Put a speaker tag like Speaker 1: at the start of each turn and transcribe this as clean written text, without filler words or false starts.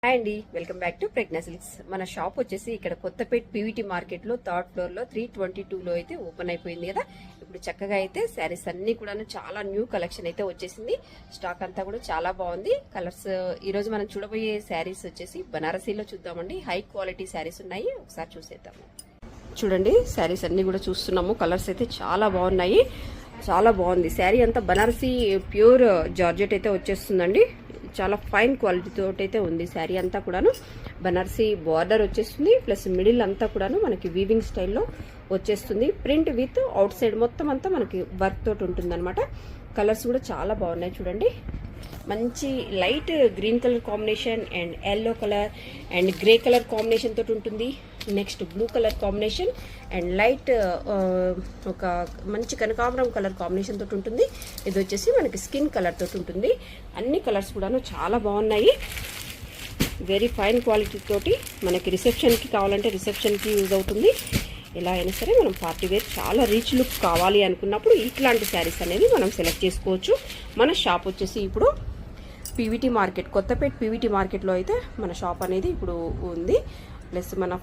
Speaker 1: Hi అండి, welcome back to Pragna silks. మన shop వచ్చేసి ఇక్కడ కొత్తపేట్ పీవీటీ మార్కెట్ లో 3rd ఫ్లోర్ లో 322 లో అయితే ఓపెన్ అయిపోయింది కదా. ఇప్పుడు చక్కగా అయితే శారీస్ అన్ని కూడా చాలా న్యూ కలెక్షన్ అయితే వచ్చేసింది. స్టాక్ అంతా కూడా చాలా బాగుంది. కలర్స్ ఈ రోజు మనం చూడబోయే శారీస్ వచ్చేసి బనారసీలో చూద్దామండి. హై క్వాలిటీ శారీస్ ఉన్నాయి, ఒకసారి చూసేద్దాము. చూడండి, శారీస్ అన్ని కూడా చూస్తున్నాము. కలర్స్ అయితే చాలా బాగున్నాయి, చాలా బాగుంది. శారీ అంతా బనారసీ ప్యూర్ జార్జెట్ అయితే వచ్చేస్తుందండి. చాలా ఫైన్ క్వాలిటీ తోటి అయితే ఉంది. శారీ అంతా కూడాను బనారసీ బార్డర్ వచ్చేస్తుంది, ప్లస్ మిడిల్ అంతా కూడాను మనకి వీవింగ్ స్టైల్లో వచ్చేస్తుంది. ప్రింట్ విత్ అవుట్ సైడ్ మొత్తం అంతా మనకి వర్క్ తోటి ఉంటుంది అనమాట. కలర్స్ కూడా చాలా బాగున్నాయి. చూడండి, మంచి light green colour combination and yellow colour and grey colour combination తోటి ఉంటుంది. Next blue colour combination and light ఒక మంచి కనకాంబరం కలర్ కాంబినేషన్ తోటి ఉంటుంది. ఇది వచ్చేసి మనకి స్కిన్ కలర్ తోటి ఉంటుంది. అన్ని కలర్స్ కూడాను చాలా బాగున్నాయి. వెరీ ఫైన్ క్వాలిటీ తోటి మనకి రిసెప్షన్కి కావాలంటే రిసెప్షన్కి యూజ్ అవుతుంది. ఎలా అయినా సరే మనం పార్టీ వేర్ చాలా రీచ్ లుక్ కావాలి అనుకున్నప్పుడు ఇట్లాంటి శారీస్ అనేది మనం సెలెక్ట్ చేసుకోవచ్చు. మన షాప్ వచ్చేసి ఇప్పుడు పీవీటీ మార్కెట్, కొత్తపేట్ పీవీటీ మార్కెట్లో అయితే మన షాప్ అనేది ఇప్పుడు ఉంది. ప్లస్ మన